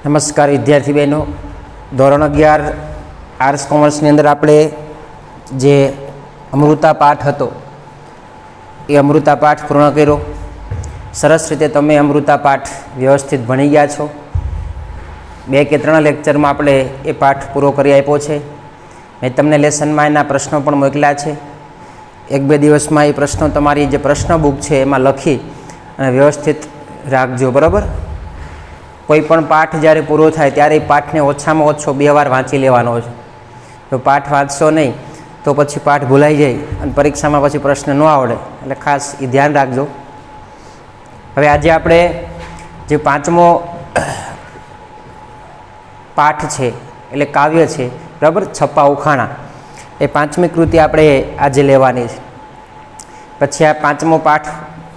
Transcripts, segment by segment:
નમસ્કાર વિદ્યાર્થી બહેનો, ધોરણ 11 આર્ટ્સ કોમર્સની અંદર આપણે જે અમૃતા પાઠ હતો એ અમૃતા પાઠ પૂર્ણ કર્યો. સરસ રીતે તમે અમૃતા પાઠ વ્યવસ્થિત ભણી ગયા છો. 2 કે 3 લેક્ચરમાં આપણે એ પાઠ પૂરો કરી આપ્યો છે. મેં તમને લેસનમાં એના પ્રશ્નો પણ મોકલ્યા છે. 1-2 દિવસમાં એ પ્રશ્નો તમારી જે પ્રશ્ન બુક છે એમાં લખી અને વ્યવસ્થિત રાખજો, બરાબર. કોઈ પણ પાઠ જ્યારે પૂરો થાય ત્યારે એ પાઠને ઓછામાં ઓછો 2 વાર વાંચી લેવાનો છે. જો પાઠ વાંચશો નહીં તો પછી પાઠ ભૂલાઈ જાય અને પરીક્ષામાં પછી પ્રશ્ન ન આવડે, એટલે ખાસ એ ધ્યાન રાખજો. હવે આજે આપણે જે 5મો પાઠ છે એટલે કાવ્ય છે, બરાબર, છપ્પા ઉખાણા, એ 5મી કૃતિ આપણે આજે લેવાની છે. પછી આ 5મો પાઠ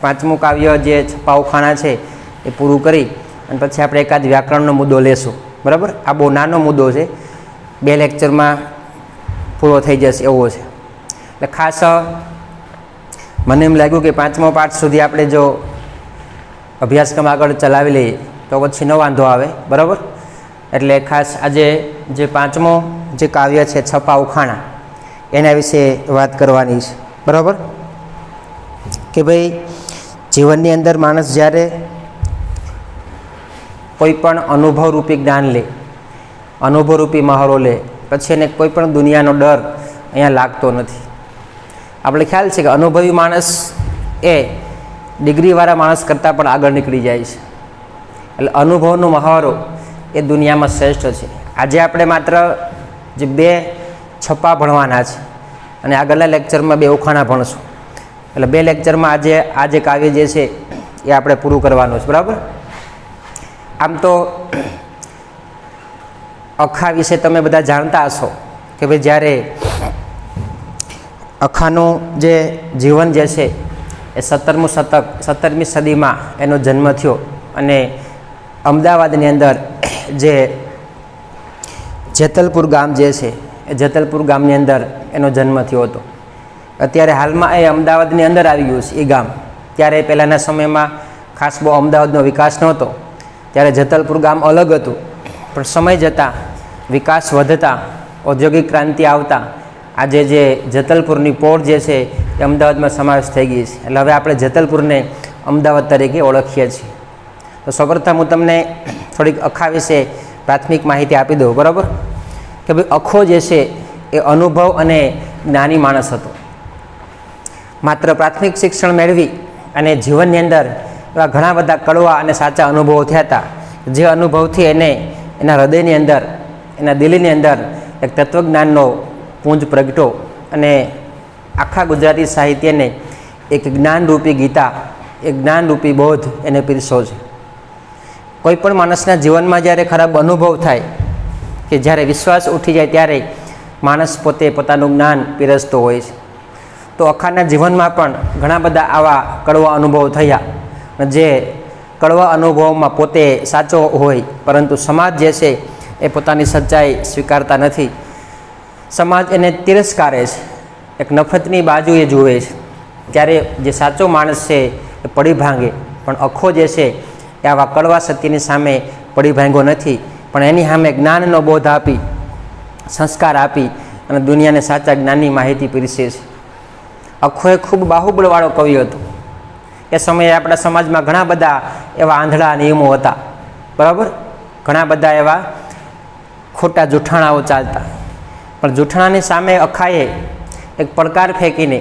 5મું કાવ્ય જે છપ્પા ઉખાણા છે એ પૂરું કરી અને પછી આપણે એકાદ વ્યાકરણનો મુદ્દો લેશું, બરાબર. આ બહુ નાનો મુદ્દો છે, 2 લેક્ચરમાં પૂરો થઈ જશે એવો છે. એટલે ખાસ મને એમ લાગ્યું કે 5મો પાઠ સુધી આપણે જો અભ્યાસક્રમ આગળ ચલાવી લઈએ તો પછી ન વાંધો આવે, બરાબર. એટલે ખાસ આજે જે 5મો જે કાવ્ય છે છપ્પા ઉખાણા એના વિશે વાત કરવાની છે, બરાબર. કે ભાઈ જીવનની અંદર માણસ જ્યારે કોઈ પણ અનુભવરૂપી જ્ઞાન લે, અનુભવરૂપી મહારો લે, પછી એને કોઈ પણ દુનિયાનો ડર અહીંયા લાગતો નથી. આપણે ખ્યાલ છે કે અનુભવી માણસ એ ડિગ્રીવાળા માણસ કરતાં પણ આગળ નીકળી જાય છે. એટલે અનુભવનો મહારો એ દુનિયામાં શ્રેષ્ઠ છે. આજે આપણે માત્ર જે 2 છપ્પા ભણવાના છે અને આગળના લેક્ચરમાં 2 ઉખાણા ભણશું. એટલે 2 લેક્ચરમાં આ જે કાવ્ય જે છે એ આપણે પૂરું કરવાનું છે, બરાબર. આમ તો અખા વિશે તમે બધા જાણતા હશો કે ભાઈ જ્યારે અખાનું જે જીવન જે છે એ 17મું શતક 17મી સદીમાં એનો જન્મ થયો અને અમદાવાદની અંદર જે જેતલપુર ગામ જે છે એ જેતલપુર ગામની અંદર એનો જન્મ થયો હતો. અત્યારે હાલમાં એ અમદાવાદની અંદર આવી ગયું છે એ ગામ. ત્યારે પહેલાંના સમયમાં ખાસ બહુ અમદાવાદનો વિકાસ નહોતો, ત્યારે જેતલપુર ગામ અલગ હતું. પણ સમય જતાં વિકાસ વધતા, ઔદ્યોગિક ક્રાંતિ આવતા આજે જે જેતલપુરની પોળ જે છે એ અમદાવાદમાં સમાવેશ થઈ ગઈ છે. એટલે હવે આપણે જેતલપુરને અમદાવાદ તરીકે ઓળખીએ છીએ. તો સૌપ્રથમ હું તમને થોડીક અખા વિશે પ્રાથમિક માહિતી આપી દઉં, બરાબર. કે ભાઈ અખો જે છે એ અનુભવ અને જ્ઞાની માણસ હતો. માત્ર પ્રાથમિક શિક્ષણ મેળવી અને જીવનની અંદર એવા ઘણા બધા કડવા અને સાચા અનુભવો થયા હતા, જે અનુભવથી એને એના હૃદયની અંદર, એના દિલની અંદર એક તત્વજ્ઞાનનો પુંજ પ્રગટો અને આખા ગુજરાતી સાહિત્યને એક જ્ઞાનરૂપી ગીતા, એક જ્ઞાનરૂપી બોધ એને પીરસો છે. કોઈ પણ માણસના જીવનમાં જ્યારે ખરાબ અનુભવ થાય કે જ્યારે વિશ્વાસ ઉઠી જાય ત્યારે માણસ પોતે પોતાનું જ્ઞાન પીરસતો હોય છે. તો અખાના જીવનમાં પણ ઘણા બધા આવા કડવા અનુભવો થયા. જે કડવા અનુભવોમાં પોતે સાચો હોય, પરંતુ સમાજ જે છે એ પોતાની સચ્ચાઈ સ્વીકારતા નથી. સમાજ એને તિરસ્કારે છે, એક નફરતની બાજુ એ જુએ છે. ત્યારે જે સાચો માણસ છે એ પડી ભાંગે, પણ અખો જે છે એ આવા કડવા સત્યની સામે પડી ભાંગ્યો નથી, પણ એની સામે જ્ઞાનનો બોધ આપી, સંસ્કાર આપી અને દુનિયાને સાચા જ્ઞાનની માહિતી પીરસે છે. અખો એ ખૂબ બાહુબળવાળો કવિ હતો. એ સમયે આપણા સમાજમાં ઘણા બધા એવા આંધળા નિયમો હતા, બરાબર. ઘણા બધા એવા ખોટા જૂઠાણાઓ ચાલતા, પણ જૂઠાણાની સામે અખાએ એક પડકાર ફેંકીને,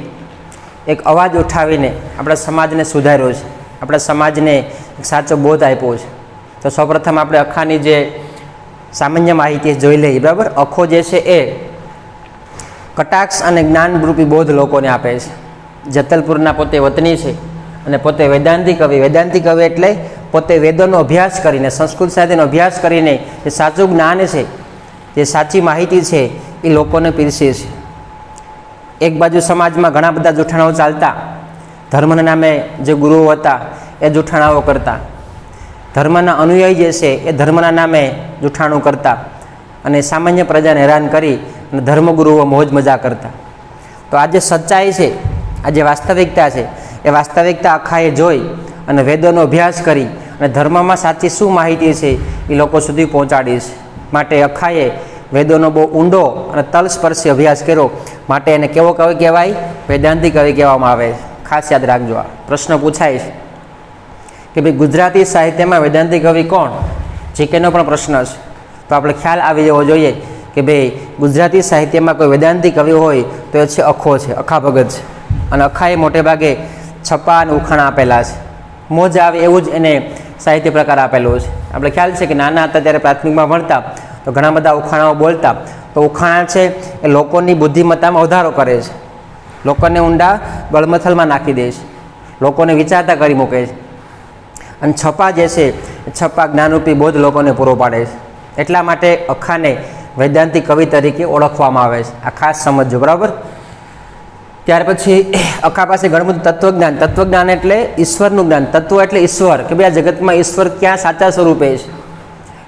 એક અવાજ ઉઠાવીને આપણા સમાજને સુધાર્યો છે, આપણા સમાજને એક સાચો બોધ આપ્યો છે. તો સૌપ્રથમ આપણે અખાની જે સામાન્ય માહિતી જોઈ લઈએ, બરાબર. અખો જે છે એ કટાક્ષ અને જ્ઞાનરૂપી બોધ લોકોને આપે છે. જેતલપુરના પોતે વતની છે અને પોતે વેદાંતી કવિ. વેદાંતી કવિ એટલે પોતે વેદોનો અભ્યાસ કરીને, સંસ્કૃત સાહિત્યનો અભ્યાસ કરીને જે સાચું જ્ઞાન છે, જે સાચી માહિતી છે એ લોકોને પીરસે છે. એક બાજુ સમાજમાં ઘણા બધા જૂઠાણાઓ ચાલતા, ધર્મના નામે જે ગુરુઓ હતા એ જૂઠાણાઓ કરતા, ધર્મના અનુયાયી જે છે એ ધર્મના નામે જૂઠાણું કરતા અને સામાન્ય પ્રજાને હેરાન કરી અને ધર્મગુરુઓ મોજ મજા કરતા. તો આ જે સચ્ચાઈ છે, આ જે વાસ્તવિકતા છે, એ વાસ્તવિકતા અખાએ જોઈ અને વેદોનો અભ્યાસ કરી અને ધર્મમાં સાચી શું માહિતી છે એ લોકો સુધી પહોંચાડીશ. માટે અખાએ વેદોનો બહુ ઊંડો અને તલસ્પર્શી અભ્યાસ કર્યો, માટે એને કેવો કવિ કહેવાય? વેદાંતી કવિ કહેવામાં આવે. ખાસ યાદ રાખજો, આ પ્રશ્ન પૂછાય છે કે ભાઈ ગુજરાતી સાહિત્યમાં વેદાંતી કવિ કોણ? જીકેનો પણ પ્રશ્ન છે, તો આપણે ખ્યાલ આવી જવો જોઈએ કે ભાઈ ગુજરાતી સાહિત્યમાં કોઈ વેદાંતી કવિ હોય તો એ છે અખો છે, અખા ભગત છે. અને અખાએ મોટે ભાગે છપ્પા અને ઉખાણા આપેલા છે. મોજ આવે એવું જ એને સાહિત્ય પ્રકાર આપેલો છે. આપણે ખ્યાલ છે કે નાના હતા ત્યારે પ્રાથમિકમાં ભણતા તો ઘણા બધા ઉખાણાઓ બોલતા. તો ઉખાણા છે એ લોકોની બુદ્ધિમત્તામાં વધારો કરે છે, લોકોને ઊંડા ગળમથલમાં નાખી દે છે, લોકોને વિચારતા કરી મૂકે છે. અને છપ્પા જે છે એ છપ્પા જ્ઞાનરૂપી બોધ લોકોને પૂરો પાડે છે. એટલા માટે અખાને વેદાંતી કવિ તરીકે ઓળખવામાં આવે છે. આ ખાસ સમજજો, બરાબર. ત્યાર પછી અખા પાસે ઘણું બધું તત્વજ્ઞાન. તત્વજ્ઞાન એટલે ઈશ્વરનું જ્ઞાન. તત્વ એટલે ઈશ્વર, કે ભાઈ આ જગતમાં ઈશ્વર ક્યાં સાચા સ્વરૂપે છે.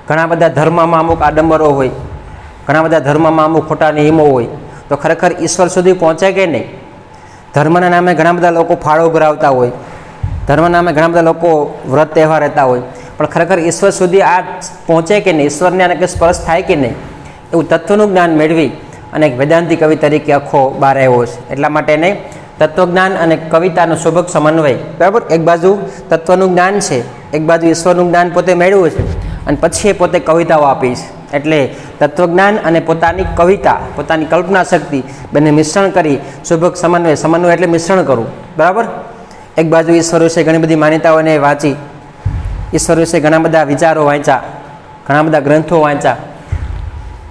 ઘણા બધા ધર્મમાં અમુક આડંબરો હોય, ઘણા બધા ધર્મમાં અમુક ખોટા નિયમો હોય, તો ખરેખર ઈશ્વર સુધી પહોંચે કે નહીં? ધર્મના નામે ઘણા બધા લોકો ફાળો ભરાવતા હોય, ધર્મના નામે ઘણા બધા લોકો વ્રત તહેવાર રહેતા હોય, પણ ખરેખર ઈશ્વર સુધી આ પહોંચે કે નહીં? ઈશ્વરને આને કંઈ સ્પર્શ થાય કે નહીં? એવું તત્વનું જ્ઞાન મેળવી અને એક વેદાંતી કવિ તરીકે અખો બહાર આવ્યો છે. એટલા માટે એને તત્વજ્ઞાન અને કવિતાનો શોભક સમન્વય, બરાબર. એક બાજુ તત્વનું જ્ઞાન છે, એક બાજુ ઈશ્વરનું જ્ઞાન પોતે મેળવ્યું છે, અને પછી એ પોતે કવિતાઓ આપી છે. એટલે તત્વજ્ઞાન અને પોતાની કવિતા, પોતાની કલ્પના શક્તિ બંને મિશ્રણ કરી શોભક સમન્વય. સમન્વય એટલે મિશ્રણ કરવું, બરાબર. એક બાજુ ઈશ્વર વિશે ઘણી બધી માન્યતાઓને વાંચી, ઈશ્વર વિશે ઘણા બધા વિચારો વાંચ્યા, ઘણા બધા ગ્રંથો વાંચ્યા,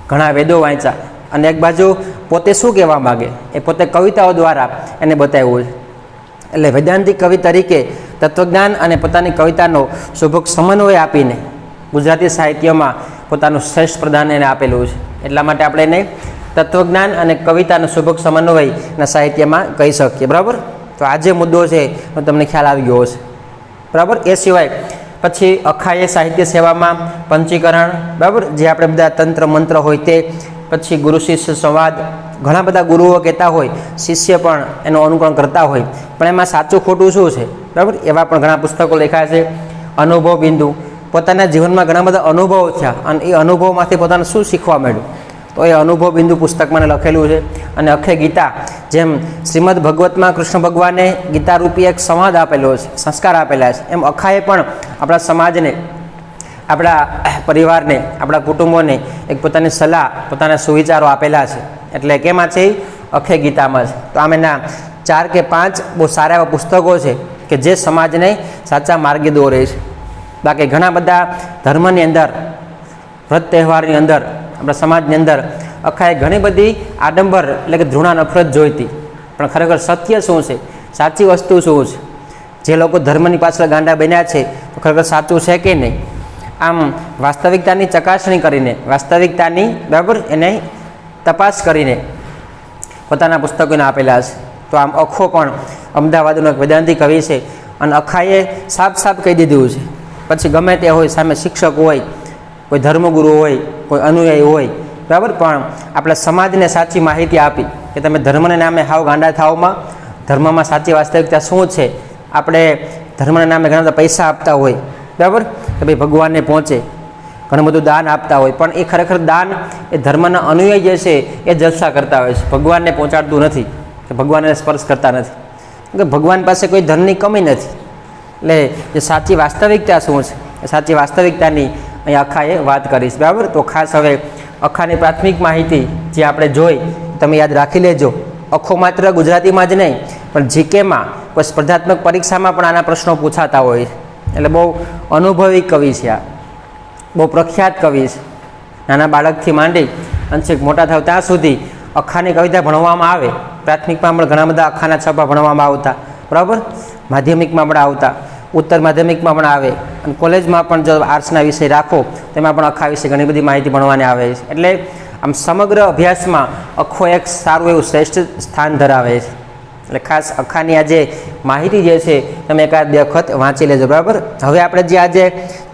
ઘણા વેદો વાંચ્યા, અને એક બાજુ પોતે શું કહેવા માગે એ પોતે કવિતાઓ દ્વારા એને બતાવ્યું છે. એટલે વેદાંતિક કવિ તરીકે તત્વજ્ઞાન અને પોતાની કવિતાનો શોભક સમન્વય આપીને ગુજરાતી સાહિત્યમાં પોતાનું શ્રેષ્ઠ પ્રદાન એને આપેલું છે. એટલા માટે આપણે એને તત્વજ્ઞાન અને કવિતાનો શોભક સમન્વયના સાહિત્યમાં કહી શકીએ, બરાબર. તો આ જે મુદ્દો છે તો તમને ખ્યાલ આવી ગયો છે, બરાબર. એ સિવાય પછી અખાએ સાહિત્ય સેવામાં પંચીકરણ, બરાબર, જે આપણે બધા તંત્ર મંત્ર હોય તે, પછી ગુરુ શિષ્ય સંવાદ. ઘણા બધા ગુરુઓ કહેતા હોય, શિષ્ય પણ એનું અનુકરણ કરતા હોય, પણ એમાં સાચું ખોટું શું છે, બરાબર. એવા પણ ઘણા પુસ્તકો લખ્યા છે. અનુભવ બિંદુ, પોતાના જીવનમાં ઘણા બધા અનુભવો થયા અને એ અનુભવમાંથી પોતાને શું શીખવા મળ્યું, તો એ અનુભવ બિંદુ પુસ્તકમાં લખેલું છે. અને અખે ગીતા, જેમ શ્રીમદ ભગવતમાં કૃષ્ણ ભગવાને ગીતારૂપી એક સંવાદ આપેલો છે, સંસ્કાર આપેલા છે, એમ અખાએ પણ આપણા સમાજને, આપણા પરિવારને, આપણા કુટુંબોને એક પોતાની સલાહ, પોતાના સુવિચારો આપેલા છે. એટલે કેમાં છે? અખે ગીતામાં છે. તો આમ એના 4 કે 5 બહુ સારા એવા પુસ્તકો છે કે જે સમાજને સાચા માર્ગે દોરે છે. બાકી ઘણા બધા ધર્મની અંદર, વ્રત તહેવારની અંદર, આપણા સમાજની અંદર અખાએ ઘણી બધી આડંબર એટલે કે ધૃણા નફરત જોઈતી, પણ ખરેખર સત્ય શું છે, સાચી વસ્તુ શું છે, જે લોકો ધર્મની પાછળ ગાંડા બન્યા છે તો ખરેખર સાચું છે કે નહીં, આમ વાસ્તવિકતાની ચકાસણી કરીને, વાસ્તવિકતાની, બરાબર, એને તપાસ કરીને પોતાના પુસ્તકોને આપેલા છે. તો આમ અખો પણ અમદાવાદનો એક વેદાંતી કવિ છે અને અખાએ સાફ સાફ કહી દીધું છે. પછી ગમે તે હોય, સામે શિક્ષક હોય, કોઈ ધર્મગુરુ હોય, કોઈ અનુયાયી હોય, બરાબર, પણ આપણા સમાજને સાચી માહિતી આપી કે તમે ધર્મને નામે હાવ ગાંડા થાવમાં, ધર્મમાં સાચી વાસ્તવિકતા શું છે. આપણે ધર્મના નામે ઘણા બધા પૈસા આપતા હોય, બરાબર, કે ભાઈ ભગવાનને પહોંચે, ઘણું બધું દાન આપતા હોય, પણ એ ખરેખર દાન એ ધર્મના અનુયાયી જે છે એ જલસા કરતા હોય છે, ભગવાનને પહોંચાડતું નથી, કે ભગવાનને સ્પર્શ કરતા નથી, કે ભગવાન પાસે કોઈ ધનની કમી નથી. એટલે જે સાચી વાસ્તવિકતા શું છે, એ સાચી વાસ્તવિકતાની અહીં અખાએ વાત કરીશ, બરાબર. તો ખાસ હવે અખાની પ્રાથમિક માહિતી જે આપણે જોઈ તમે યાદ રાખી લેજો. અખો માત્ર ગુજરાતીમાં જ નહીં પણ જીકેમાં, કોઈ સ્પર્ધાત્મક પરીક્ષામાં પણ આના પ્રશ્નો પૂછાતા હોય છે. એટલે બહુ અનુભવી કવિ છે, આ બહુ પ્રખ્યાત કવિ છે. નાના બાળકથી માંડી અને છેક મોટા થાવ ત્યાં સુધી અખાની કવિતા ભણવામાં આવે. પ્રાથમિકમાં પણ ઘણા બધા અખાના છપ્પા ભણવામાં આવતા, બરાબર, માધ્યમિકમાં પણ આવતા, ઉત્તર માધ્યમિકમાં પણ આવે, અને કોલેજમાં પણ જો આર્ટ્સના વિષય રાખો તેમાં પણ અખા વિશે ઘણી બધી માહિતી ભણવાની આવે છે. એટલે આમ સમગ્ર અભ્યાસમાં અખો એક સારું એવું શ્રેષ્ઠ સ્થાન ધરાવે છે. એટલે ખાસ અખાની આ જે માહિતી જે છે તમે એકાદ બે વખત વાંચી લેજો, બરાબર. હવે આપણે જે આજે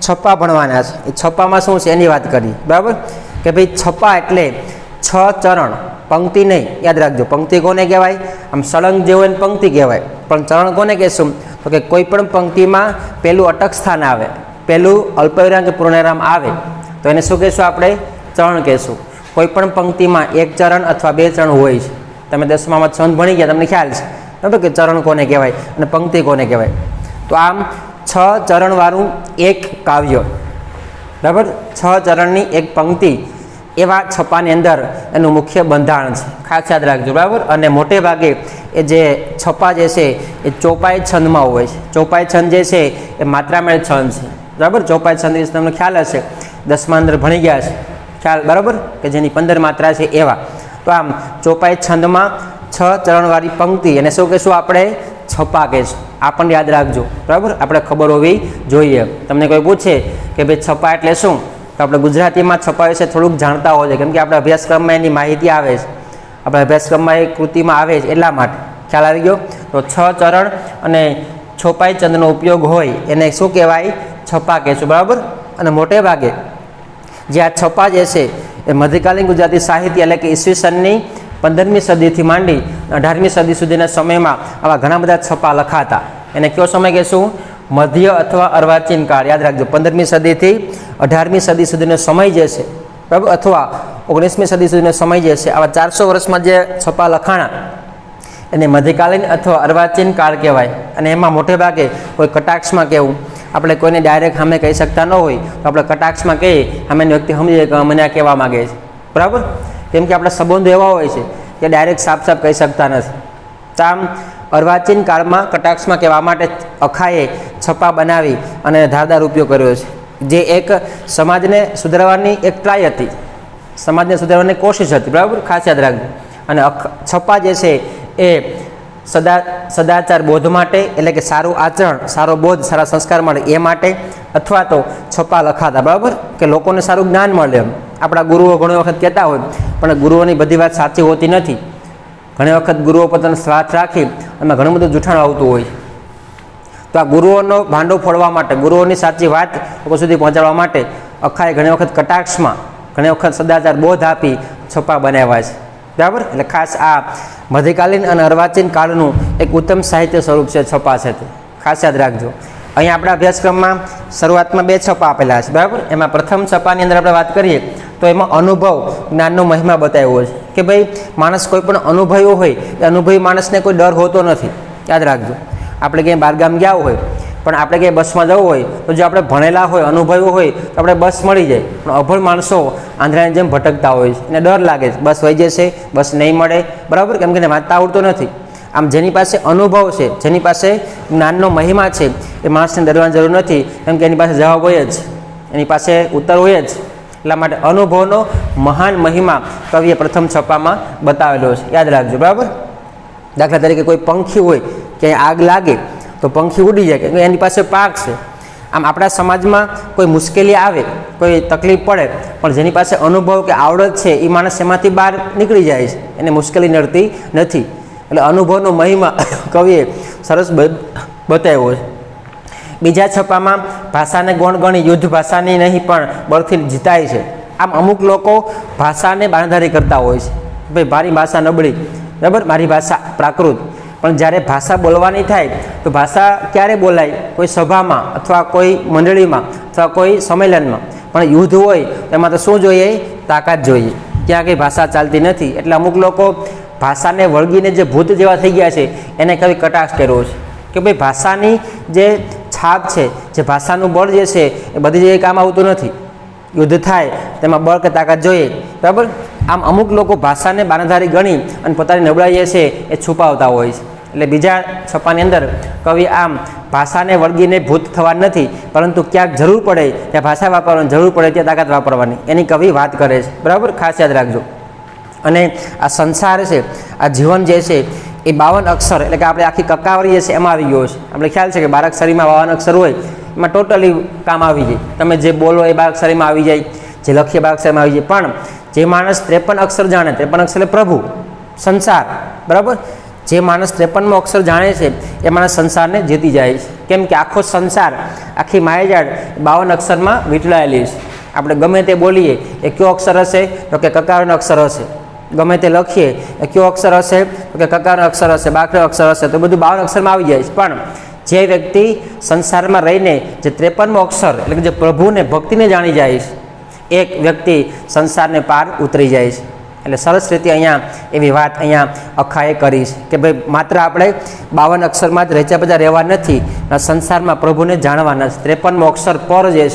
છપ્પા ભણવાના છે એ છપ્પામાં શું છે એની વાત કરી, બરાબર, કે ભાઈ છપ્પા એટલે 6 ચરણ, પંક્તિ નહીં, યાદ રાખજો. પંક્તિ કોને કહેવાય? આમ સળંગ જે હોય ને પંક્તિ કહેવાય, પણ ચરણ કોને કહેશું? તો કે કોઈ પણ પંક્તિમાં પહેલું અટક સ્થાન આવે, પહેલું અલ્પવિરામ કે પૂર્ણવિરામ આવે તો એને શું કહેશું? આપણે ચરણ કહેશું. કોઈ પણ પંક્તિમાં એક ચરણ અથવા બે ચરણ હોય છે. તમે 10મામાં છંદ ભણી ગયા, તમને ખ્યાલ છે બરાબર કે ચરણ કોને કહેવાય અને પંક્તિ કોને કહેવાય. તો આમ 6 ચરણવાળું એક કાવ્ય, બરાબર, 6 ચરણની એક પંક્તિ, એવા છપાની અંદર એનું મુખ્ય બંધારણ છે. ખાસ યાદ રાખજો, બરાબર. અને મોટે ભાગે એ જે છપા જે છે એ ચોપાઈ છંદમાં હોય છે. ચોપાઈ છંદ જે છે એ માત્રામેળ છંદ છે, બરાબર. ચોપાઈ છંદ વિશે તમને ખ્યાલ હશે, 10મા અંદર ભણી ગયા છે ખ્યાલ, બરાબર, કે જેની 15 માત્રા છે એવા. તો આમ ચોપાઈ છંદમાં 6 ચરણવાળી પંક્તિ એને શું કહેશું? આપણે છપા કહેશું. આ પણ યાદ રાખજો, બરાબર. આપણે ખબર હોવી જોઈએ. તમને કોઈ પૂછે કે ભાઈ છપા એટલે શું, તો આપણે ગુજરાતીમાં છપા વિશે થોડુંક જાણતા હોય છે, કેમ કે આપણા અભ્યાસક્રમમાં એની માહિતી આવે છે, આપણા અભ્યાસક્રમમાં એ કૃતિમાં આવે છે, એટલા માટે ખ્યાલ આવી ગયો. તો 6 ચરણ અને છોપાઈ ચંદનો ઉપયોગ હોય એને શું કહેવાય? છપા કહેશું, બરાબર. અને મોટે ભાગે જે આ છપા જે છે એ મધ્યકાલીન ગુજરાતી સાહિત્ય એટલે કે ઈસવીસનની 15મી સદીથી માંડી 18મી સદી સુધીના સમયમાં આવા ઘણા બધા છપા લખાતા. એને કયો સમય કહેશું? મધ્ય અથવા અર્વાચીન કાળ. યાદ રાખજો, 15મી સદીથી 18મી સદી સુધીનો સમય જે છે, બરાબર, અથવા 19મી સદી સુધીનો સમય જે છે, આવા 400 વર્ષમાં જે છપા લખાણા એને મધ્યકાલીન અથવા અર્વાચીન કાળ કહેવાય. અને એમાં મોટે ભાગે કોઈ કટાક્ષમાં કહેવું, આપણે કોઈને ડાયરેક્ટ સામે કહી શકતા ન હોય તો આપણે કટાક્ષમાં કહીએ, સામેની વ્યક્તિ સમજી જાય કે મને આ કહેવા માગે છે, બરાબર. કેમ કે આપણા સંબંધો એવા હોય છે કે ડાયરેક્ટ સાફ સાફ કહી શકતા નથી. તો આમ અર્વાચીન કાળમાં કટાક્ષમાં કહેવા માટે અખાએ છપા બનાવી અને ધારદાર ઉપયોગ કર્યો છે, જે એક સમાજને સુધારવાની એક ટ્રાય હતી, સમાજને સુધારવાની કોશિશ હતી, બરાબર. ખાસ યાદ રાખજો. અને છપા જે છે એ સદાચાર બોધ માટે, એટલે કે સારું આચરણ, સારો બોધ, સારા સંસ્કાર મળે એ માટે, અથવા તો છપા લખાતા, બરાબર, કે લોકોને સારું જ્ઞાન મળે. એમ આપણા ગુરુઓ ઘણી વખત કહેતા હોય, પણ ગુરુઓની બધી વાત સાચી હોતી નથી. ઘણી વખત ગુરુઓ પોતાનો સ્વાર્થ રાખી એમાં ઘણું બધું જૂઠાણું આવતું હોય. તો આ ગુરુઓનો ભાંડો ફોડવા માટે, ગુરુઓની સાચી વાત લોકો સુધી પહોંચાડવા માટે અખાએ ઘણી વખત કટાક્ષમાં, ઘણી વખત સદાચાર બોધ આપી છપા બનાવ્યા છે, બરાબર. એટલે ખાસ આ મધ્યકાલીન અને અર્વાચીન કાળનું એક ઉત્તમ સાહિત્ય સ્વરૂપ છે છપા છે, તે ખાસ યાદ રાખજો. અહીંયા આપણા અભ્યાસક્રમમાં શરૂઆતમાં 2 છપા આપેલા છે, બરાબર. એમાં પ્રથમ છપાની અંદર આપણે વાત કરીએ તો એમાં અનુભવ જ્ઞાનનો મહિમા બતાવ્યો છે કે ભાઈ માણસ કોઈ પણ અનુભવ્યો હોય એ અનુભવી માણસને કોઈ ડર હોતો નથી. યાદ રાખજો, આપણે ક્યાંય બહારગામ ગયા હોય, પણ આપણે ક્યાંય બસમાં જવું હોય તો જો આપણે ભણેલા હોય, અનુભવ્યું હોય તો આપણે બસ મળી જાય. પણ અભણ માણસો આંધળાની જેમ ભટકતા હોય છે, એને ડર લાગે છે બસ વહી જશે, બસ નહીં મળે, બરાબર, કેમ કે એને વાંચતા આવડતું નથી. આમ જેની પાસે અનુભવ છે, જેની પાસે જ્ઞાનનો મહિમા છે, એ માણસને ડરવાની જરૂર નથી, કેમ કે એની પાસે જવાબ હોય જ, એની પાસે ઉત્તર હોય જ. એટલા માટે અનુભવનો મહાન મહિમા કવિએ પ્રથમ છપામાં બતાવેલો છે. યાદ રાખજો, બરાબર. દાખલા તરીકે કોઈ પંખી હોય, ક્યાંય આગ લાગે તો પંખી ઉડી જાય, કે એની પાસે પાક છે. આમ આપણા સમાજમાં કોઈ મુશ્કેલી આવે, કોઈ તકલીફ પડે, પણ જેની પાસે અનુભવ કે આવડત છે એ માણસ એમાંથી બહાર નીકળી જાય છે, એને મુશ્કેલી નડતી નથી. એટલે અનુભવનો મહિમા કવિએ સરસ બતાવ્યો છે. બીજા છપામાં ભાષાને ગણગણી યુદ્ધ ભાષાની નહીં પણ બળથી જીતાય છે. આમ અમુક લોકો ભાષાને બાંધારી કરતા હોય છે, ભાઈ મારી ભાષા નબળી, બરાબર, મારી ભાષા પ્રાકૃત. પણ જ્યારે ભાષા બોલવાની થાય તો ભાષા ક્યારે બોલાય? કોઈ સભામાં અથવા કોઈ મંડળીમાં અથવા કોઈ સંમેલનમાં. પણ યુદ્ધ હોય તો એમાં તો શું જોઈએ? તાકાત જોઈએ. ત્યાં કંઈ ભાષા ચાલતી નથી. એટલે અમુક લોકો ભાષાને વળગીને જે ભૂત જેવા થઈ ગયા છે એને કવિ કટાક્ષ કર્યો છે કે ભાઈ ભાષાની જે છાપ છે, જે ભાષાનું બળ જે છે એ બધી જગ્યાએ કામ આવતું નથી. યુદ્ધ થાય તેમાં બળ કે તાકાત જોઈએ, બરાબર. આમ અમુક લોકો ભાષાને બાંધારી ગણી અને પોતાની નબળાઈ જે છે એ છુપાવતા હોય છે. એટલે બીજા છપાની અંદર કવિ આમ ભાષાને વળગીને ભૂત થવા નથી, પરંતુ ક્યાંક જરૂર પડે ત્યાં ભાષા વાપરવાની, જરૂર પડે ત્યાં તાકાત વાપરવાની, એની કવિ વાત કરે છે, બરાબર. ખાસ યાદ રાખજો. અને આ સંસાર છે, આ જીવન જે છે એ 52 અક્ષર, એટલે કે આપણે આખી કકાવરી જે છે એમાં આવી ગયો છે. આપણે ખ્યાલ છે કે 12 અક્ષરીમાં 52 અક્ષર હોય, એમાં ટોટલી કામ આવી જાય. તમે જે બોલો એ 12 અક્ષરીમાં આવી જાય, જે લખીએ 12 અક્ષરમાં આવી જાય. પણ જે માણસ 53 અક્ષર જાણે, 53 અક્ષર એટલે પ્રભુ, સંસાર, બરાબર. જે માણસ 53મો અક્ષર જાણે છે એ માણસ સંસારને જીતી જાય છે. કેમ કે આખો સંસાર, આખી માયાજાળ 52 અક્ષરમાં વીંટળાયેલી છે. આપણે ગમે તે બોલીએ એ કયો અક્ષર હશે? તો કે કકારનો અક્ષર હશે. ગમે તે લખીએ એ કયો અક્ષર હશે? તો કે કકારનો અક્ષર હશે, બાકરો અક્ષર હશે. તો બધું 52 અક્ષરમાં આવી જાય છે. પણ જે વ્યક્તિ સંસારમાં રહીને જે 53મો અક્ષર એટલે કે જે પ્રભુને ભક્તિને જાણી જાય છે, એક વ્યક્તિ સંસારને પાર ઉતરી જાય છે. એટલે સરસ રીતે અહીંયા એવી વાત અહીંયા અખાએ કરી છે કે ભાઈ માત્ર આપણે 52 અક્ષરમાં જ રચ્યા બધા રહેવા નથી, સંસારમાં પ્રભુને જાણવાના છે. 53મો અક્ષર પર જે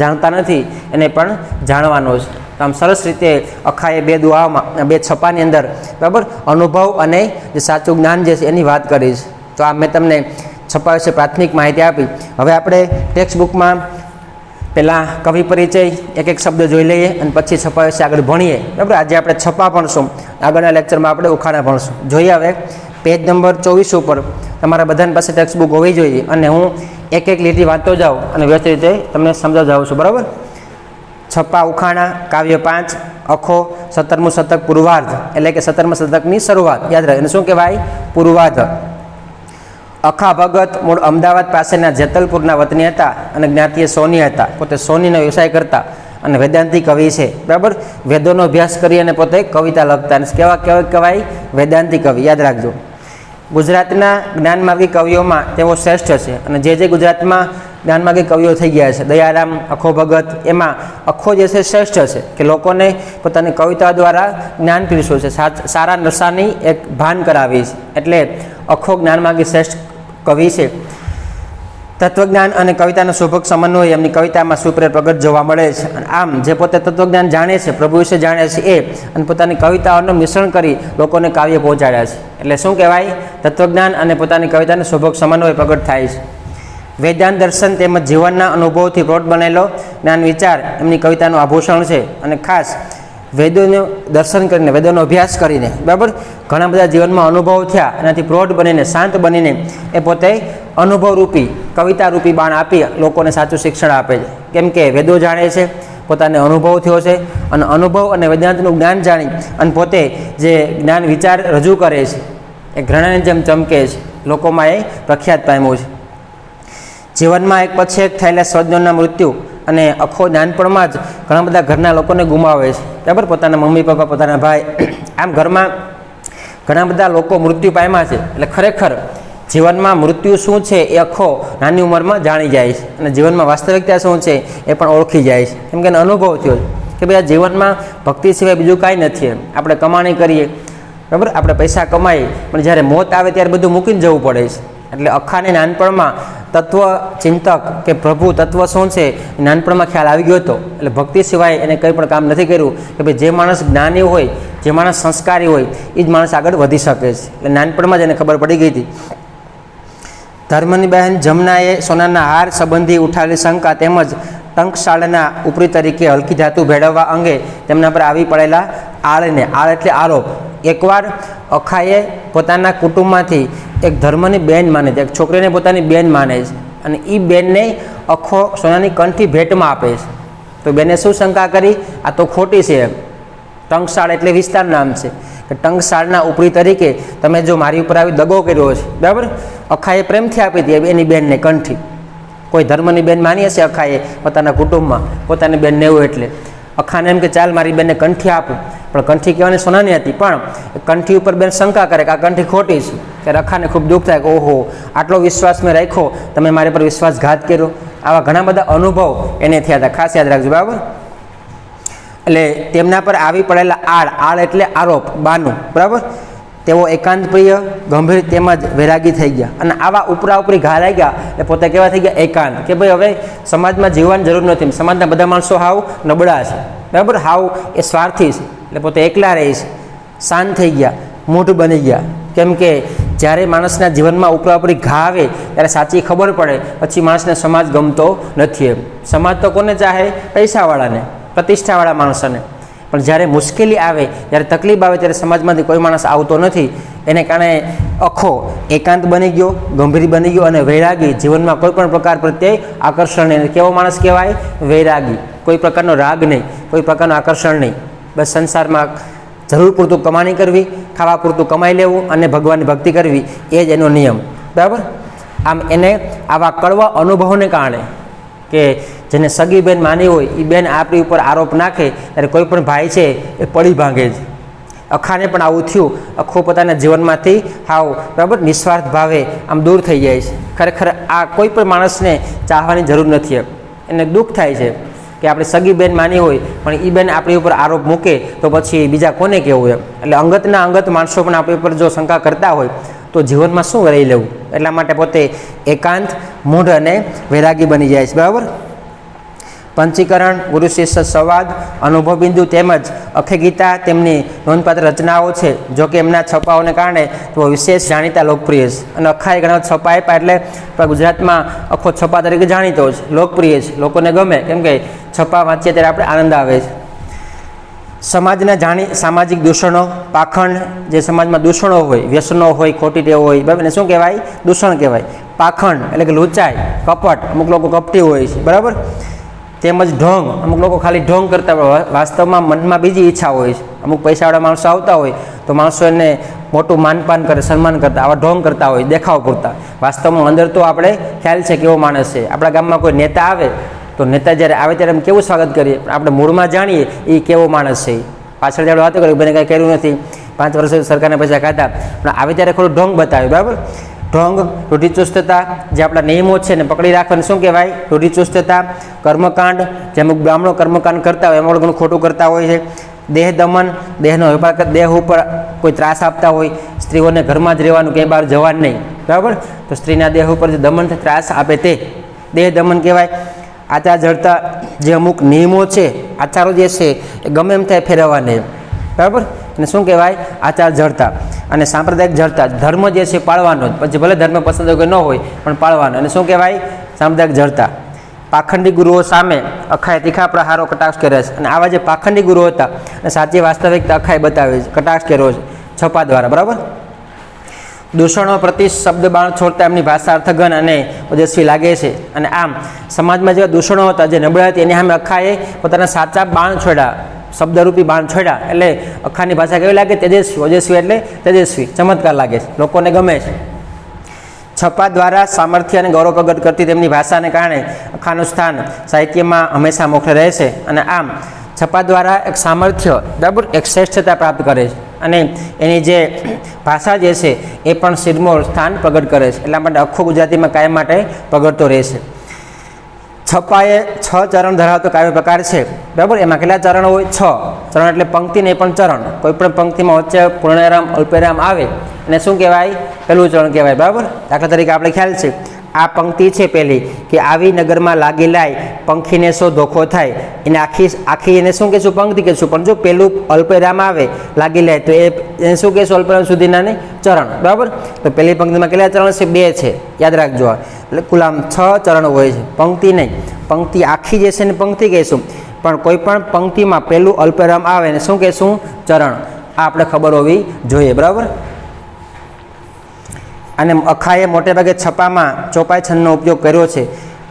જાણતા નથી એને પણ જાણવાનો છે. આમ સરસ રીતે અખાએ 2 દુઆઓમાં 2 છપ્પાની અંદર બરાબર અનુભવ અને જે સાચું જ્ઞાન જે છે એની વાત કરી છે. તો આ મેં તમને છપ્પા વિશે પ્રાથમિક માહિતી આપી. હવે આપણે ટેક્સ્ટ બુકમાં પહેલાં કવિ પરિચય એક શબ્દ જોઈ લઈએ અને પછી છપ્પા વિશે આગળ ભણીએ. બરાબર, આજે આપણે છપ્પા ભણશું, આગળના લેક્ચરમાં આપણે ઉખાણા ભણશું. જોઈએ હવે પેજ નંબર 24 ઉપર તમારા બધાની પાસે ટેક્સ્ટ બુક હોવી જોઈએ અને હું એક લીટી વાંચતો જાઉં અને વ્યવસ્થિત રીતે તમને સમજાવું છું. બરાબર, છપ્પા ઉખાણા કાવ્ય 5 અખો 17મું શતક પૂર્વાર્ધ એટલે કે 17મા શતકની શરૂઆત. યાદ રાખે એને શું કહેવાય? પૂર્વાર્ધ. અખા ભગત મૂળ અમદાવાદ પાસેના જેતલપુરના વતની હતા અને જ્ઞાતિએ સોની હતા. પોતે સોનીનો વ્યવસાય કરતા અને વેદાંતી કવિ છે. બરાબર, વેદોનો અભ્યાસ કરી અને પોતે કવિતા લખતા. અને કેવા કહેવાય? વેદાંતી કવિ. યાદ રાખજો. ગુજરાતના જ્ઞાનમાર્ગી કવિઓમાં તેઓ શ્રેષ્ઠ છે અને જે ગુજરાતમાં જ્ઞાનમાર્ગી કવિઓ થઈ ગયા છે, દયારામ, અખો ભગત, એમાં અખો જે છે શ્રેષ્ઠ છે કે લોકોને પોતાની કવિતા દ્વારા જ્ઞાન પીરસ્યું છે, સારા નશાની એક ભાન કરાવી છે. એટલે અખો જ્ઞાનમાર્ગી શ્રેષ્ઠ કવિ છે. તત્વજ્ઞાન અને કવિતાનો શોભક સમન્વય એમની કવિતામાં સુપ્રેર પ્રગટ જોવા મળે છે. અને આમ જે પોતે તત્વજ્ઞાન જાણે છે, પ્રભુ વિશે જાણે છે એ અને પોતાની કવિતાઓનું મિશ્રણ કરી લોકોને કાવ્ય પહોંચાડ્યા છે. એટલે શું કહેવાય? તત્વજ્ઞાન અને પોતાની કવિતાનો શોભક સમન્વય પ્રગટ થાય છે. વેદાંત દર્શન તેમજ જીવનના અનુભવથી પ્રોટ બનેલો જ્ઞાન વિચાર એમની કવિતાનું આભૂષણ છે. અને ખાસ વેદોનું દર્શન કરીને, વેદોનો અભ્યાસ કરીને, બરાબર, ઘણા બધા જીવનમાં અનુભવ થયા, એનાથી પ્રૌઢ બનીને, શાંત બનીને એ પોતે અનુભવરૂપી, કવિતારૂપી બાણ આપી લોકોને સાચું શિક્ષણ આપે છે. કેમ કે વેદો જાણે છે, પોતાને અનુભવ થયો છે અને અનુભવ અને વેદાંતનું જ્ઞાન જાણી અને પોતે જે જ્ઞાન વિચાર રજૂ કરે છે એ ઘૃણાની જેમ ચમકે છે, લોકોમાં એ પ્રખ્યાત પામ્યું છે. જીવનમાં એક પછી એક થયેલા સ્વજનોના મૃત્યુ અને અખો નાનપણમાં જ ઘણા બધા ઘરના લોકોને ગુમાવે છે. બરાબર, પોતાના મમ્મી પપ્પા, પોતાના ભાઈ, આમ ઘરમાં ઘણા બધા લોકો મૃત્યુ પામ્યા છે. એટલે ખરેખર જીવનમાં મૃત્યુ શું છે એ અખો નાની ઉંમરમાં જાણી જાય છે અને જીવનમાં વાસ્તવિકતા શું છે એ પણ ઓળખી જાય છે. કેમ કે એનો અનુભવ થયો કે ભાઈ આ જીવનમાં ભક્તિ સિવાય બીજું કાંઈ નથી. એમ આપણે કમાણી કરીએ, બરાબર, આપણે પૈસા કમાઈએ, પણ જ્યારે મોત આવે ત્યારે બધું મૂકીને જવું પડે છે. એટલે અખાને નાનપણમાં તત્વ ચિંતક કે પ્રભુ તત્વ શું છે એ નાનપણમાં ખ્યાલ આવી ગયો હતો. એટલે ભક્તિ સિવાય એને કંઈ પણ કામ નથી કર્યું કે ભાઈ જે માણસ જ્ઞાની હોય, જે માણસ સંસ્કારી હોય એ જ માણસ આગળ વધી શકે છે. એટલે નાનપણમાં જ એને ખબર પડી ગઈ હતી. ધર્મની બહેન જમનાએ સોનાના હાર સંબંધી ઉઠાવેલી શંકા તેમજ ટંકશાળના ઉપરી તરીકે હલકી ધાતુ ભેળવવા અંગે તેમના પર આવી પડેલા આળને, આળ એટલે આરોપ, એકવાર અખાએ પોતાના કુટુંબમાંથી એક ધર્મની બેન માને છે, એક છોકરીને પોતાની બેન માને છે અને એ બેનને અખો સોનાની કંઠી ભેટમાં આપે છે. તો બેને શું શંકા કરી? આ તો ખોટી છે. એમ ટંકશાળ એટલે વિસ્તાર નામ છે કે ટંકશાળના ઉપરી તરીકે તમે જો મારી ઉપર આવી દગો કર્યો છે, બરાબર, અખાએ પ્રેમથી આપી હતી એની બેનને કંઠી. કોઈ ધર્મની બેન માની હશે અખાએ પોતાના કુટુંબમાં, પોતાની બેનને એવું, એટલે અખાને એમ કે ચાલ મારી બેનને કંઠી આપું, પણ કંઠી કહેવાની સોનાની હતી. પણ કંઠી ઉપર બેન શંકા કરે કે આ કંઠી ખોટી છે. ત્યારે અખાને ખૂબ દુઃખ થાય કે ઓહો, આટલો વિશ્વાસ મેં રાખ્યો, તમે મારી પર વિશ્વાસઘાત કર્યો. આવા ઘણા બધા અનુભવ એને થયા હતા, ખાસ યાદ રાખજો, બરાબર. એટલે તેમના પર આવી પડેલા આળ એટલે આરોપ, બાનું, બરાબર, તેઓ એકાંત પ્રિય, ગંભીર તેમજ વૈરાગી થઈ ગયા અને આવા ઉપરા ઉપરી ઘા લાગ્યા એટલે પોતે કેવા થઈ ગયા? એકાંત. કે ભાઈ હવે સમાજમાં જીવવાની જરૂર નથી, સમાજના બધા માણસો હાવ નબળા છે, બરાબર, હાવ એ સ્વાર્થી છે, એટલે પોતે એકલા રહે છે, શાંત થઈ ગયા, મૂઢ બની ગયા. કેમ કે જ્યારે માણસના જીવનમાં ઉપરા ઉપરી ઘા આવે ત્યારે સાચી ખબર પડે, પછી માણસને સમાજ ગમતો નથી. એમ સમાજ તો કોને ચાહે? પૈસાવાળાને, પ્રતિષ્ઠાવાળા માણસોને. પણ જ્યારે મુશ્કેલી આવે, જ્યારે તકલીફ આવે ત્યારે સમાજમાંથી કોઈ માણસ આવતો નથી. એને કારણે અખો એકાંત બની ગયો, ગંભીર બની ગયો અને વૈરાગી, જીવનમાં કોઈ પણ પ્રકાર પ્રત્યે આકર્ષણ નહીં. કેવો માણસ કહેવાય? વૈરાગી. કોઈ પ્રકારનો રાગ નહીં, કોઈ પ્રકારનું આકર્ષણ નહીં. બસ સંસારમાં જરૂર પૂરતું કમાણી કરવી, ખાવા પૂરતું કમાઈ લેવું અને ભગવાનની ભક્તિ કરવી, એ જ એનો નિયમ, બરાબર. આમ એને આવા કડવા અનુભવોને કારણે કે જેને સગી બેન માની હોય એ બેન આપણી ઉપર આરોપ નાખે ત્યારે કોઈ પણ ભાઈ છે એ પડી ભાંગે છે. અખાને પણ આવું થયું. અખો પોતાના જીવનમાંથી હાવ બરાબર નિસ્વાર્થ ભાવે આમ દૂર થઈ જાય છે. ખરેખર આ કોઈ પણ માણસને ચાહવાની જરૂર નથી. એને દુઃખ થાય છે કે આપણે સગી બેન માની હોય પણ એ બેન આપણી ઉપર આરોપ મૂકે તો પછી બીજા કોને કહેવું એમ. એટલે અંગતના અંગત માણસો પણ આપણી ઉપર જો શંકા કરતા હોય તો જીવનમાં શું રહી લેવું. એટલા માટે પોતે એકાંત, મૂઢ અને વૈરાગી બની જાય છે. બરાબર. પંચીકરણ, ગુરુ શિષ્ય સંવાદ, અનુભવ બિંદુ તેમજ અખે ગીતા તેમની નોંધપાત્ર રચનાઓ છે. જો કે એમના છપાઓને કારણે તો વિશેષ જાણીતા લોકપ્રિય છે અને અખાએ ઘણા છપા આપ્યા એટલે ગુજરાતમાં અખો છપા તરીકે જાણીતો છે, લોકપ્રિય છે, લોકોને ગમે. કેમ કે છપા વાંચીએ ત્યારે આપણે આનંદ આવે છે. સમાજના સામાજિક દૂષણો, પાખંડ, જે સમાજમાં દૂષણો હોય, વ્યસનો હોય, ખોટી ટેવ હોય, બરાબર, એને શું કહેવાય? દૂષણ કહેવાય. પાખંડ એટલે કે લુચાઈ, કપટ, અમુક લોકો કપટી હોય છે. બરાબર. તેમજ ઢોંગ, અમુક લોકો ખાલી ઢોંગ કરતા હોય, વાસ્તવમાં મનમાં બીજી ઈચ્છા હોય છે. અમુક પૈસાવાળા માણસો આવતા હોય તો માણસો એને મોટું માનપાન કરે, સન્માન કરતા, આવા ઢોંગ કરતા હોય દેખાવ પૂરતા. વાસ્તવમાં અંદર તો આપણે ખ્યાલ છે કેવો માણસ છે. આપણા ગામમાં કોઈ નેતા આવે તો નેતા જ્યારે આવે ત્યારે અમે કેવું સ્વાગત કરીએ, આપણે મૂળમાં જાણીએ એ કેવો માણસ છે. પાછળ જ્યારે વાતો કરી બને કાંઈ કર્યું નથી, 5 વર્ષ સરકારના પૈસા ખાધા, પણ આવે ત્યારે થોડું ઢોંગ બતાવે. બરાબર. ઢોંગ, રૂઢિચુસ્તતા, જે આપણા નિયમો છે ને પકડી રાખવાને શું કહેવાય? રૂઢિચુસ્તતા. કર્મકાંડ, જે અમુક બ્રાહ્મણો કર્મકાંડ કરતા હોય એમાં ઘણું ખોટું કરતા હોય છે. દેહ દમન, દેહનો વેપાર, દેહ ઉપર કોઈ ત્રાસ આપતા હોય. સ્ત્રીઓને ઘરમાં જ રહેવાનું, ક્યાંય બહાર જવાનું નહીં. બરાબર. તો સ્ત્રીના દેહ ઉપર જે દમન ત્રાસ આપે તે દેહ દમન કહેવાય. આચાર જડતા, જે અમુક નિયમો છે, આચારો જે છે એ ગમે એમ થાય ફેરવવાને. બરાબર. અને શું કહેવાય? આચાર જડતા. અને સાંપ્રદાયિક જડતા, ધર્મ જે છે પાળવાનો જ, પછી ભલે ધર્મ પસંદ હોય કે ન હોય પણ પાળવાનો. અને શું કહેવાય? સાંપ્રદાયિક જડતા. પાખંડી ગુરુઓ સામે અખાએ તીખા પ્રહારો, કટાક્ષ કર્યા છે. અને આવા જે પાખંડી ગુરુઓ હતા અને સાચી વાસ્તવિકતા અખાએ બતાવી છે, કટાક્ષ કર્યો છે છપા દ્વારા. બરાબર. દૂષણો પ્રતિ શબ્દ બાણ છોડતા એમની ભાષા અર્થઘન અને ઓજસ્વી લાગે છે. અને આમ સમાજમાં જેવા દૂષણો હતા, જે નબળા હતી, એની સામે અખાએ પોતાના સાચા બાણ છોડ્યા, શબ્દરૂપી બાણ છોડ્યા. એટલે અખાની ભાષા કેવી લાગે? તેજસ્વી. ઓજસ્વી એટલે તેજસ્વી, ચમત્કાર લાગે છે, લોકોને ગમે છે. છપા દ્વારા સામર્થ્ય અને ગૌરવ પ્રગટ કરતી તેમની ભાષાને કારણે અખાનું સ્થાન સાહિત્યમાં હંમેશા મોખરે રહેશે. અને આમ છપા દ્વારા એક સામર્થ્ય, બરાબર, એક શ્રેષ્ઠતા પ્રાપ્ત કરે છે અને એની જે ભાષા જે છે એ પણ શિરમોર સ્થાન પ્રગટ કરે છે. એટલા માટે આખું ગુજરાતીમાં કાયમ માટે પ્રગટતો રહેશે. છપાએ 6 ચરણ ધરાવતો કાવ્ય પ્રકાર છે. બરાબર. એમાં કેટલા ચરણ હોય? 6 ચરણ. એટલે પંક્તિ નહીં પણ ચરણ. કોઈ પણ પંક્તિમાં વચ્ચે પૂર્ણવિરામ, અલ્પવિરામ આવે અને શું કહેવાય? પહેલું ચરણ કહેવાય. બરાબર. દાખલા તરીકે આપણે ખ્યાલ છે, આ પંક્તિ છે પહેલી કે આવી નગરમાં લાગી લાય પંખીને સો ધોખો થાય. એને આખી એને શું કહેશું? પંક્તિ કહેશું. પણ જો પેલું અલ્પવિરામ આવે લાગી લાય તો એને શું કહેશું? અલ્પવિરામ સુધીના ને ચરણ. બરાબર. તો પહેલી પંક્તિમાં કેટલા ચરણ છે? 2 છે. યાદ રાખજો. એટલે કુલ આમ 6 ચરણ હોય છે. પંક્તિ નહીં, પંક્તિ આખી જે છે ને પંક્તિ કહેશું. પણ કોઈ પણ પંક્તિમાં પહેલું અલ્પવિરામ આવે ને શું કહેશું? ચરણ. આ આપણે ખબર હોવી જોઈએ. બરાબર. અને અખાએ મોટે ભાગે છપામાં ચોપાઈ છંદનો ઉપયોગ કર્યો છે.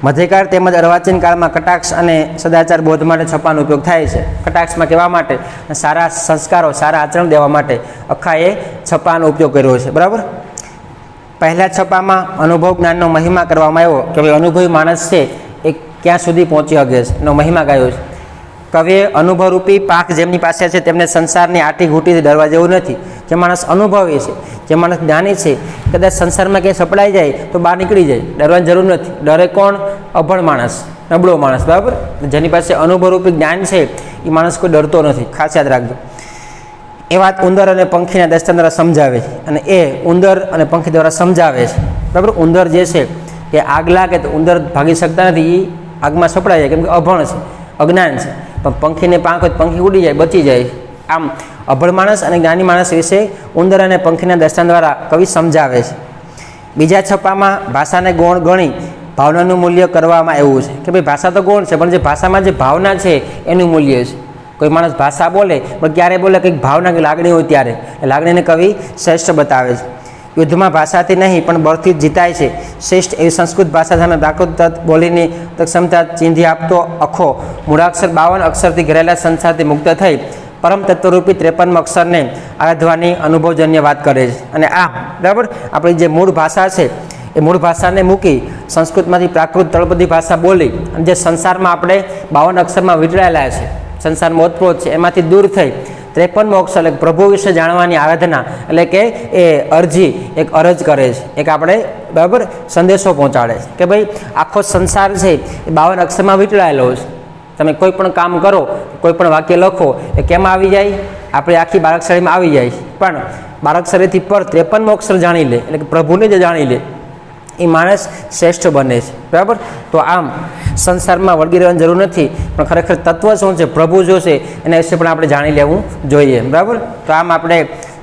મધ્યકાળ તેમજ અર્વાચીન કાળમાં કટાક્ષ અને સદાચાર બોધ માટે છપાનો ઉપયોગ થાય છે. કટાક્ષમાં કહેવા માટે, સારા સંસ્કારો, સારા આચરણ દેવા માટે અખાએ છપાનો ઉપયોગ કર્યો છે. બરાબર. પહેલા છપામાં અનુભવ જ્ઞાનનો મહિમા કરવામાં આવ્યો કે ભાઈ અનુભવી માણસ છે એ ક્યાં સુધી પહોંચી શકે છે એનો મહિમા ગાયો છે. કવિએ અનુભવરૂપી પાક જેમની પાસે છે તેમને સંસારની આટી ઘૂંટીથી ડરવા જેવું નથી. જે માણસ અનુભવી છે, જે માણસ જ્ઞાની છે, કદાચ સંસારમાં ક્યાંય સપડાઈ જાય તો બહાર નીકળી જાય, ડરવાની જરૂર નથી. ડરે કોણ? અભણ માણસ, નબળો માણસ. બરાબર. જેની પાસે અનુભવરૂપી જ્ઞાન છે એ માણસ કોઈ ડરતો નથી. ખાસ યાદ રાખજો. એ વાત ઉંદર અને પંખીના દર્શન દ્વારા સમજાવે છે. અને એ ઉંદર અને પંખી દ્વારા સમજાવે છે. બરાબર. ઉંદર જે છે એ આગ લાગે તો ઉંદર ભાગી શકતા નથી, એ આગમાં સપડાઈ જાય કેમ કે અભણ છે, અજ્ઞાન છે. પણ પંખીને પાંખ હોય પંખી ઉડી જાય, બચી જાય. આમ અભણ માણસ અને જ્ઞાની માણસ વિશે ઉંદર અને પંખીના દર્શન દ્વારા કવિ સમજાવે છે. બીજા છપામાં ભાષાને ગૌણ ગણી ભાવનાનું મૂલ્ય કરવામાં આવ્યું છે કે ભાઈ ભાષા તો ગૌણ છે પણ જે ભાષામાં જે ભાવના છે એનું મૂલ્ય છે. કોઈ માણસ ભાષા બોલે પણ ક્યારે બોલે કંઈક ભાવના કે લાગણી હોય ત્યારે, લાગણીને કવિ શ્રેષ્ઠ બતાવે છે. યુદ્ધમાં ભાષાથી નહીં પણ બળથી જીતાય છે. શ્રેષ્ઠ એવી સંસ્કૃત ભાષા સામે પ્રાકૃત બોલીની ક્ષમતા ચીંધી આપતો અખો મૂળાક્ષર 52 અક્ષરથી ઘેરાયેલા સંસારથી મુક્ત થઈ પરમ તત્વરૂપી 53 અક્ષરને આરાધવાની અનુભવજન્ય વાત કરે છે. અને આ બરાબર આપણી જે મૂળ ભાષા છે એ મૂળ ભાષાને મૂકી સંસ્કૃતમાંથી પ્રાકૃત તળપદી ભાષા બોલી અને જે સંસારમાં આપણે 52 અક્ષરમાં વીંટળાયેલા છે, સંસારમાં ઓતપ્રોત છે, એમાંથી દૂર થઈ 53મો અક્ષર એટલે પ્રભુ વિશે જાણવાની આરાધના એટલે કે એ અરજી એક અરજ કરે છે, એક આપણે બરાબર સંદેશો પહોંચાડે છે કે ભાઈ આખો સંસાર છે એ 52 અક્ષરમાં વીંટળાયેલો છે. તમે કોઈ પણ કામ કરો, કોઈ પણ વાક્ય લખો એ કેમાં આવી જાય? આપણે આખી બારાક્ષરીમાં આવી જાય છે. પણ બારાક્ષરીથી પર 53મો અક્ષર જાણી લે એટલે કે પ્રભુને જે જાણી લે એ માણસ શ્રેષ્ઠ બને છે. બરાબર. તો આમ સંસારમાં વળગી રહેવાની જરૂર નથી, પણ ખરેખર તત્વ શું છે, પ્રભુ જો છે એના વિશે પણ આપણે જાણી લેવું જોઈએ. બરાબર. તો આમ આપણે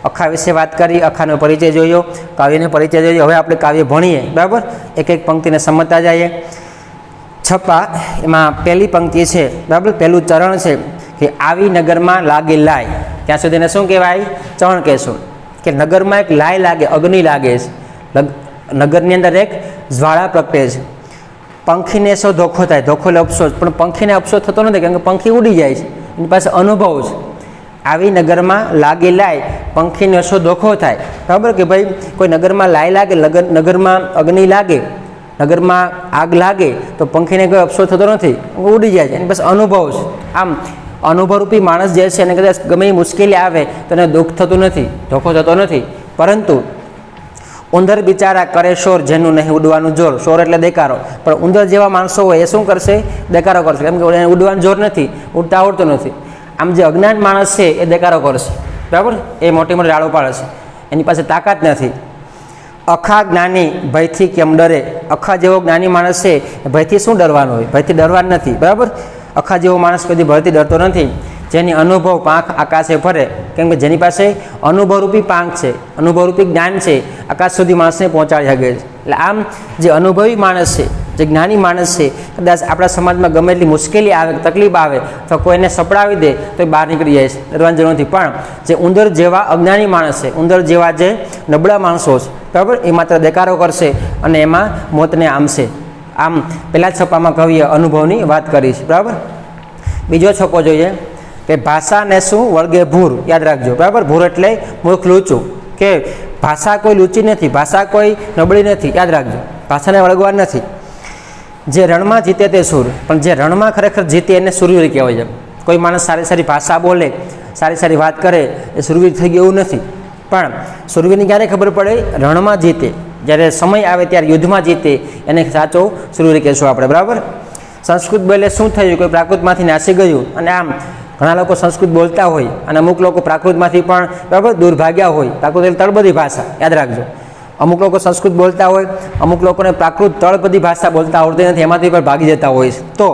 અખા વિશે વાત કરી, અખાનો પરિચય જોયો, કાવ્યનો પરિચય જોયો. હવે આપણે કાવ્ય ભણીએ. બરાબર. એક એક પંક્તિને સમજતા જઈએ. છપ્પા એમાં પહેલી પંક્તિ છે, બરાબર, પહેલું ચરણ છે કે આવી નગરમાં લાગે લાય. ત્યાં સુધી એને શું કહેવાય? ચરણ કહેશું. કે નગરમાં એક લાય લાગે, અગ્નિ લાગે છે. નગરની અંદર એક જ્વાળા પ્રગટે છે. પંખીને શો ધોખો થાય, ધોખો એટલે અફસોસ, પણ પંખીને અફસોસ થતો નથી, કારણ કે પંખી ઉડી જાય છે, એની પાસે અનુભવ છે. આવી નગરમાં લાગે લાય, પંખીને શો ધોખો થાય. બરાબર. કે ભાઈ કોઈ નગરમાં લાય લાગે, નગરમાં અગ્નિ લાગે, નગરમાં આગ લાગે તો પંખીને કોઈ અફસોસ થતો નથી, ઉડી જાય છે, એની પાસે અનુભવ છે. આમ અનુભવરૂપી માણસ જે છે એને કદાચ ગમે એ મુશ્કેલી આવે તો એને દુઃખ થતું નથી, ધોખો થતો નથી. પરંતુ ઉંદર બિચારા કરે શોર, જેનું નહીં ઉડવાનું જોર. શોર એટલે દેકારો, પણ ઉંદર જેવા માણસો હોય એ શું કરશે? દેકારો કરશે, કેમ કે એને ઉડવાનું જોર નથી, ઉડતા આવડતું નથી. આમ જે અજ્ઞાન માણસ છે એ દેકારો કરશે. બરાબર. એ મોટી મોટી રાડો પાડે છે, એની પાસે તાકાત નથી. અખા જ્ઞાની ભયથી કેમ ડરે? અખા જેવો જ્ઞાની માણસ છે ભયથી શું ડરવાનું હોય? ભયથી ડરવાનું નથી. બરાબર. અખા જેવો માણસ કદી ભયથી ડરતો નથી, જેની અનુભવ પાંખ આકાશે ફરે. કેમ કે જેની પાસે અનુભવરૂપી પાંખ છે, અનુભવરૂપી જ્ઞાન છે, આકાશ સુધી માણસને પહોંચાડી શકે છે. એટલે આમ જે અનુભવી માણસ છે, જે જ્ઞાની માણસ છે, કદાચ આપણા સમાજમાં ગમે એટલી મુશ્કેલી આવે, તકલીફ આવે, તો કોઈને સપડાવી દે તો એ બહાર નીકળી જાય છે, ડરવાની જરૂર નથી. પણ જે ઉંદર જેવા અજ્ઞાની માણસ છે, ઉંદર જેવા જે નબળા માણસો છે, બરાબર, એ માત્ર દેકારો કરશે અને એમાં મોતને આમશે. આમ પહેલા છપ્પામાં કવિએ અનુભવની વાત કરી છે. બરાબર. બીજો છપ્પો જોઈએ કે ભાષાને શું વળગે ભૂર. યાદ રાખજો. બરાબર. ભૂર એટલે મૂર્ખ, લૂચું. કે ભાષા કોઈ લૂચી નથી, ભાષા કોઈ નબળી નથી. યાદ રાખજો, ભાષાને વળગવા નથી. જે રણમાં જીતે તે સુર, પણ જે રણમાં ખરેખર જીતે એને સુરવીર કહેવાય છે. કોઈ માણસ સારી સારી ભાષા બોલે, સારી સારી વાત કરે એ સુરવીર થઈ ગયું એવું નથી. પણ સુરવીરની ક્યારે ખબર પડે? રણમાં જીતે, જ્યારે સમય આવે ત્યારે યુદ્ધમાં જીતે એને સાચો સુરવીર કહેશું આપણે. બરાબર. સંસ્કૃત બોલે શું થયું? કોઈ પ્રાકૃતમાંથી નાસી ગયું. અને આમ ઘણા લોકો સંસ્કૃત બોલતા હોય અને અમુક લોકો પ્રાકૃતમાંથી પણ બરાબર દૂર ભાગ્યા હોય. પ્રાકૃત એટલે તળબદી ભાષા. યાદ રાખજો. અમુક લોકો સંસ્કૃત બોલતા હોય, અમુક લોકોને પ્રાકૃત તળબદી ભાષા બોલતા આવડતી નથી, એમાંથી પણ ભાગી જતા હોય છે. તો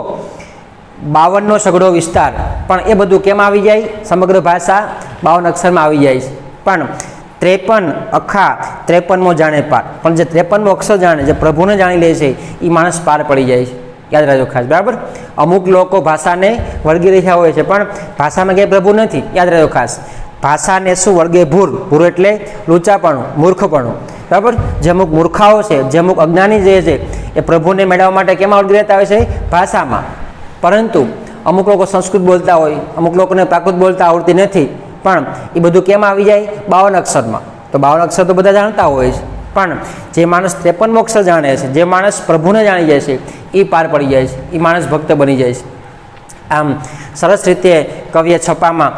52નો સઘળો વિસ્તાર, પણ એ બધું કેમ આવી જાય? સમગ્ર ભાષા 52 અક્ષરમાં આવી જાય છે. પણ 53 અખા 53મો જાણે પાર. પણ જે 53મો અક્ષર જાણે, જે પ્રભુને જાણી લે છે, એ માણસ પાર પડી જાય છે. યાદ રાખજો ખાસ. બરાબર. અમુક લોકો ભાષાને વળગી રહ્યા હોય છે, પણ ભાષામાં ક્યાંય પ્રભુ નથી. યાદ રાખજો ખાસ. ભાષાને શું વળગે ભૂર? ભૂર એટલે લૂચાપણું, મૂર્ખપણું. બરાબર. જે અમુક મૂર્ખાઓ છે, જે અમુક અજ્ઞાની જે છે, એ પ્રભુને મેળવવા માટે કેમાં વળગી રહેતા હોય છે? ભાષામાં. પરંતુ અમુક લોકો સંસ્કૃત બોલતા હોય, અમુક લોકોને પ્રાકૃત બોલતા આવડતી નથી, પણ એ બધું કેમ આવી જાય? 52 અક્ષરમાં. તો 52 અક્ષર તો બધા જાણતા હોય છે, પણ જે માણસ 53મો અક્ષર જાણે છે, જે માણસ પ્રભુને જાણી જાય છે, એ પાર પડી જાય છે, એ માણસ ભક્ત બની જાય છે. આમ સરસ રીતે કવિએ છપ્પામાં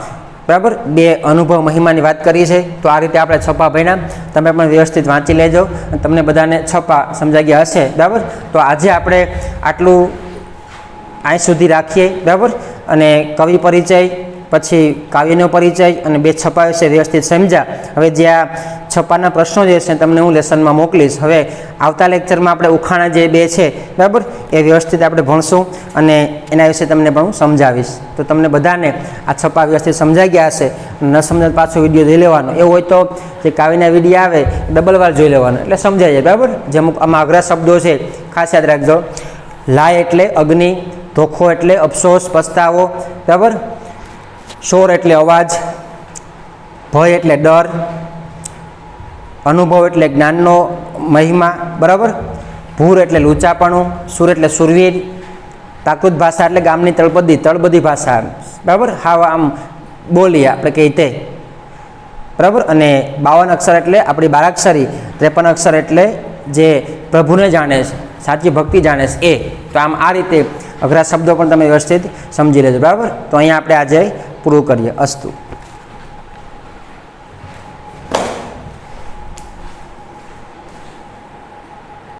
બરાબર 2 અનુભવ મહિમાની વાત કરી છે. તો આ રીતે આપણે છપ્પા ભણ્યા. તમે પણ વ્યવસ્થિત વાંચી લેજો, તમને બધાને છપ્પા સમજાઈ ગયા હશે. બરાબર. તો આજે આપણે આટલું અહીં સુધી રાખીએ. બરાબર. અને કવિ પરિચય, પછી કાવ્યનો પરિચય અને 2 છપ્પા વિશે વ્યવસ્થિત સમજ્યા. હવે જે આ છપ્પાના પ્રશ્નો જે છે તમને હું લેસનમાં મોકલીશ. હવે આવતા લેક્ચરમાં આપણે ઉખાણા જે 2 છે, બરાબર, એ વ્યવસ્થિત આપણે ભણશું અને એના વિશે તમને પણ હું સમજાવીશ. તો તમને બધાને આ છપ્પા વ્યવસ્થિત સમજાઈ ગયા હશે. ન સમજાય પાછો વિડીયો જોઈ લેવાનો. એવું હોય તો જે કાવ્યના વિડીયો આવે ડબલ વાર જોઈ લેવાનો, એટલે સમજાઈ જાય. બરાબર. જે અમુક આમાં અઘરા શબ્દો છે ખાસ યાદ રાખજો. લાય એટલે અગ્નિ, ધોખો એટલે અફસોસ, પસ્તાવો. બરાબર. શોર એટલે અવાજ, ભય એટલે ડર, અનુભવ એટલે જ્ઞાનનો મહિમા. બરાબર. ભૂર એટલે લૂચાપણું, સુર એટલે સુરવીર, પ્રાકૃત ભાષા એટલે ગામની તળબદી ભાષા. બરાબર. હાવ આમ બોલીએ આપણે કહીએ તે. બરાબર. અને 52 અક્ષર એટલે આપણી બારાક્ષરી, 53 અક્ષર એટલે જે પ્રભુને જાણે છે, સાચી ભક્તિ જાણે છે એ. તો આમ આ રીતે અઘરા શબ્દો પણ તમે વ્યવસ્થિત સમજી લેજો. બરાબર. તો અહીંયા આપણે આજે પૂરું કરીએ. અસ્તુ.